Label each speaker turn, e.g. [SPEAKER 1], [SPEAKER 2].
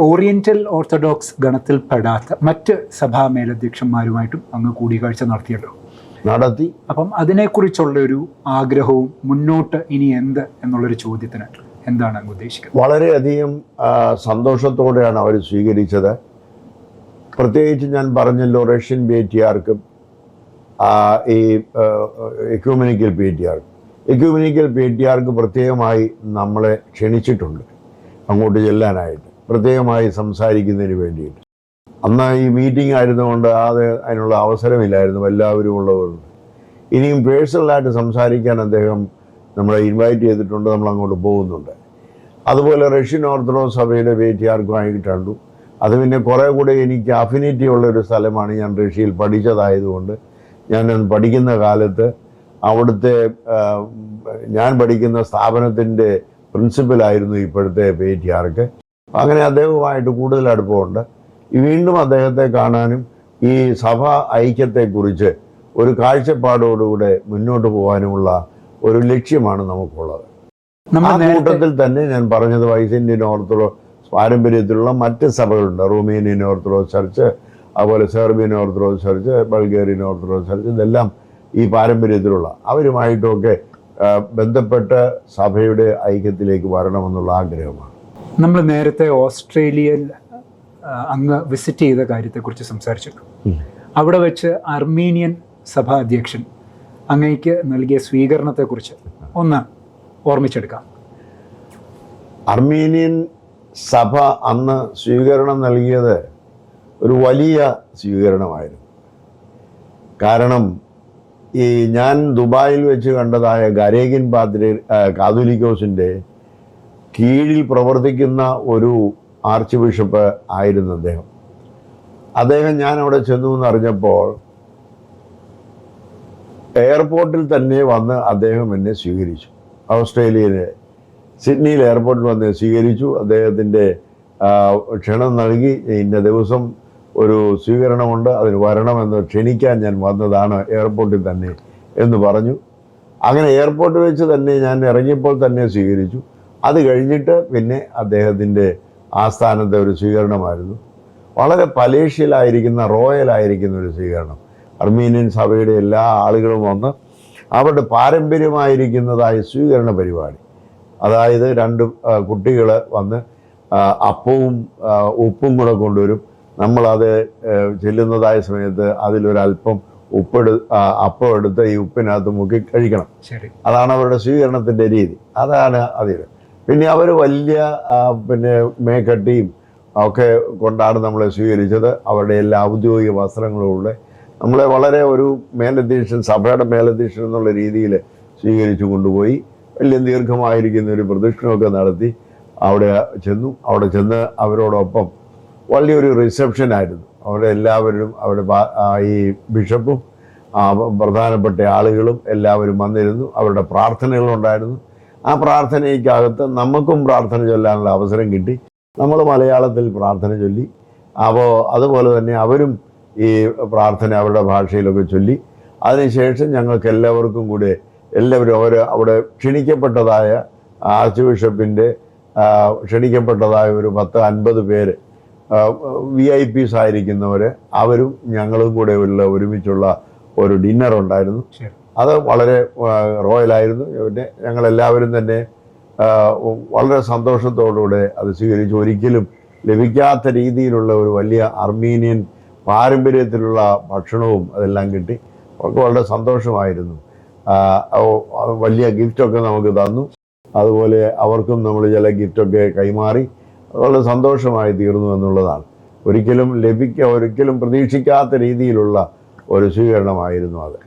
[SPEAKER 1] Oriental orthodox ഗണത്തിൽപ്പെടാത്ത മറ്റ് സഭാ മേലധ്യക്ഷന്മാരുമായിട്ടും അങ്ങ് കൂടിക്കാഴ്ച നടത്തിയല്ലോ.
[SPEAKER 2] നടത്തി.
[SPEAKER 1] അപ്പം അതിനെക്കുറിച്ചുള്ളൊരു ആഗ്രഹവും മുന്നോട്ട് ഇനി എന്ത് എന്നുള്ളൊരു ചോദ്യത്തിന് എന്താണ് അങ്ങ് ഉദ്ദേശിക്കുന്നത്?
[SPEAKER 2] വളരെയധികം സന്തോഷത്തോടെയാണ് അവർ സ്വീകരിച്ചത്. പ്രത്യേകിച്ച് ഞാൻ പറഞ്ഞല്ലോ, റഷ്യൻ പേറ്റിയാർക്കും ഈ എക്യൂമെനിക്കൽ പേറ്റിയാർക്ക് പ്രത്യേകമായി നമ്മളെ ക്ഷണിച്ചിട്ടുണ്ട് അങ്ങോട്ട് ചെല്ലാനായിട്ട്, പ്രത്യേകമായി സംസാരിക്കുന്നതിന് വേണ്ടിയിട്ട്. അന്ന് ഈ മീറ്റിംഗ് ആയിരുന്നുകൊണ്ട് അതിനുള്ള അവസരമില്ലായിരുന്നു എല്ലാവരും ഉള്ളവരുണ്ട്. ഇനിയും പേഴ്സണലായിട്ട് സംസാരിക്കാൻ അദ്ദേഹം നമ്മളെ ഇൻവൈറ്റ് ചെയ്തിട്ടുണ്ട്, നമ്മൾ അങ്ങോട്ട് പോകുന്നുണ്ട്. അതുപോലെ റഷ്യൻ ഓർത്തഡോക്സ് സഭയുടെ പേറ്റിയാർക്കുമായിട്ട് കണ്ടു. അത് പിന്നെ കുറേ കൂടെ എനിക്ക് അഫിനിറ്റി ഉള്ളൊരു സ്ഥലമാണ്. ഞാൻ റഷ്യയിൽ പഠിച്ചതായതുകൊണ്ട് ഞാൻ പഠിക്കുന്ന കാലത്ത് അവിടുത്തെ ഞാൻ പഠിക്കുന്ന സ്ഥാപനത്തിൻ്റെ പ്രിൻസിപ്പലായിരുന്നു ഇപ്പോഴത്തെ പേറ്റിയാർക്ക്. അങ്ങനെ അദ്ദേഹവുമായിട്ട് കൂടുതൽ അടുപ്പമുണ്ട്. വീണ്ടും അദ്ദേഹത്തെ കാണാനും ഈ സഭ ഐക്യത്തെക്കുറിച്ച് ഒരു കാഴ്ചപ്പാടോടുകൂടെ മുന്നോട്ട് പോകാനുമുള്ള ഒരു ലക്ഷ്യമാണ് നമുക്കുള്ളത്. ആ കൂട്ടത്തിൽ തന്നെ ഞാൻ പറഞ്ഞത് വൈസ് ഓർത്തഡോക്സ് പാരമ്പര്യത്തിലുള്ള മറ്റ് സഭകളുണ്ട്. റൊമേനിയൻ ഓർത്തഡോക്സ് ചർച്ച്, അതുപോലെ Serbian orthodox church, Bulgarian orthodox church, ഇതെല്ലാം ഈ പാരമ്പര്യത്തിലുള്ള അവരുമായിട്ടൊക്കെ ബന്ധപ്പെട്ട് സഭയുടെ ഐക്യത്തിലേക്ക് വരണമെന്നുള്ള ആഗ്രഹമാണ്.
[SPEAKER 1] നമ്മൾ നേരത്തെ ഓസ്ട്രേലിയയിൽ അങ്ങ് വിസിറ്റ് ചെയ്ത കാര്യത്തെക്കുറിച്ച് സംസാരിച്ചിട്ടു. അവിടെ വെച്ച് അർമീനിയൻ സഭാ അധ്യക്ഷൻ അങ്ങേക്ക് നൽകിയ സ്വീകരണത്തെക്കുറിച്ച് ഒന്ന് ഓർമ്മിച്ചെടുക്കാം.
[SPEAKER 2] അർമീനിയൻ സഭ അന്ന് സ്വീകരണം നൽകിയത് ഒരു വലിയ സ്വീകരണമായിരുന്നു. കാരണം ഈ ഞാൻ ദുബായിൽ വെച്ച് കണ്ടതായ ഗരേഗിൻ കാതോലിക്കോസിൻ്റെ കീഴിൽ പ്രവർത്തിക്കുന്ന ഒരു ആർച്ച് ബിഷപ്പ് ആയിരുന്നു അദ്ദേഹം ഞാൻ അവിടെ ചെന്നു എന്നറിഞ്ഞപ്പോൾ എയർപോർട്ടിൽ തന്നെ വന്ന് അദ്ദേഹം എന്നെ സ്വീകരിച്ചു. ഓസ്ട്രേലിയയിലെ സിഡ്നിയിൽ എയർപോർട്ടിൽ വന്ന് സ്വീകരിച്ചു. അദ്ദേഹത്തിൻ്റെ ക്ഷണം നൽകി, ഇന്ന ദിവസം ഒരു സ്വീകരണമുണ്ട്, അതിന് വരണമെന്ന് ക്ഷണിക്കാൻ ഞാൻ വന്നതാണ് എയർപോർട്ടിൽ തന്നെ എന്ന് പറഞ്ഞു. അങ്ങനെ എയർപോർട്ടിൽ വെച്ച് തന്നെ ഞാൻ ഇറങ്ങിയപ്പോൾ തന്നെ സ്വീകരിച്ചു. അത് കഴിഞ്ഞിട്ട് പിന്നെ അദ്ദേഹത്തിൻ്റെ ആസ്ഥാനത്തെ ഒരു സ്വീകരണമായിരുന്നു. വളരെ പലേഷ്യലായിരിക്കുന്ന റോയലായിരിക്കുന്ന ഒരു സ്വീകരണം. അർമീനിയൻ സഭയുടെ എല്ലാ ആളുകളും വന്ന് അവരുടെ പാരമ്പര്യമായിരിക്കുന്നതായ സ്വീകരണ പരിപാടി, അതായത് 2 കുട്ടികൾ വന്ന് അപ്പവും ഉപ്പും കൂടെ കൊണ്ടുവരും. നമ്മളത് ചെല്ലുന്നതായ സമയത്ത് അതിലൊരല്പം അപ്പം എടുത്ത് ഈ ഉപ്പിനകത്ത് മുക്കി കഴിക്കണം. അതാണ് അവരുടെ സ്വീകരണത്തിൻ്റെ രീതി. അതാണ് അതിൽ. പിന്നെ അവർ വലിയ മേക്കട്ടിയും ഒക്കെ കൊണ്ടാണ് നമ്മളെ സ്വീകരിച്ചത്. അവരുടെ എല്ലാ ഔദ്യോഗിക വസ്ത്രങ്ങളുള്ള നമ്മളെ വളരെ ഒരു മേലധ്യക്ഷൻ, സഭയുടെ മേലധ്യക്ഷൻ എന്നുള്ള രീതിയിൽ സ്വീകരിച്ചു കൊണ്ടുപോയി. വലിയ ദീർഘമായിരിക്കുന്ന ഒരു പ്രദക്ഷിണമൊക്കെ നടത്തി അവിടെ ചെന്ന് അവരോടൊപ്പം വലിയൊരു റിസപ്ഷനായിരുന്നു. എല്ലാവരും ഈ ബിഷപ്പും പ്രധാനപ്പെട്ട ആളുകളും എല്ലാവരും വന്നിരുന്നു. അവരുടെ പ്രാർത്ഥനകളുണ്ടായിരുന്നു. ആ പ്രാർത്ഥനയ്ക്കകത്ത് നമുക്കും പ്രാർത്ഥന ചൊല്ലാനുള്ള അവസരം കിട്ടി. നമ്മൾ മലയാളത്തിൽ പ്രാർത്ഥന ചൊല്ലി. അതുപോലെ തന്നെ അവരും ഈ പ്രാർത്ഥന അവരുടെ ഭാഷയിലൊക്കെ ചൊല്ലി. അതിനുശേഷം ഞങ്ങൾക്ക് എല്ലാവർക്കും കൂടെ അവിടെ ക്ഷണിക്കപ്പെട്ടതായ ആർച്ച് ബിഷപ്പിൻ്റെ ക്ഷണിക്കപ്പെട്ടതായ ഒരു 10-50 പേര് VIPs ആയിരിക്കുന്നവർ, അവരും ഞങ്ങളും കൂടെ ഒരുമിച്ചുള്ള ഒരു ഡിന്നർ ഉണ്ടായിരുന്നു. അത് വളരെ റോയലായിരുന്നു. പിന്നെ ഞങ്ങളെല്ലാവരും തന്നെ വളരെ സന്തോഷത്തോടുകൂടെ അത് സ്വീകരിച്ചു. ഒരിക്കലും ലഭിക്കാത്ത രീതിയിലുള്ള ഒരു വലിയ അർമീനിയൻ പാരമ്പര്യത്തിലുള്ള ഭക്ഷണവും അതെല്ലാം കിട്ടി. അവർക്ക് വളരെ സന്തോഷമായിരുന്നു. വലിയ ഗിഫ്റ്റൊക്കെ നമുക്ക് തന്നു. അതുപോലെ അവർക്കും നമ്മൾ ചില ഗിഫ്റ്റൊക്കെ കൈമാറി. വളരെ സന്തോഷമായി തീർന്നു എന്നുള്ളതാണ്. ഒരിക്കലും പ്രതീക്ഷിക്കാത്ത രീതിയിലുള്ള ഒരു സ്വീകരണമായിരുന്നു അത്.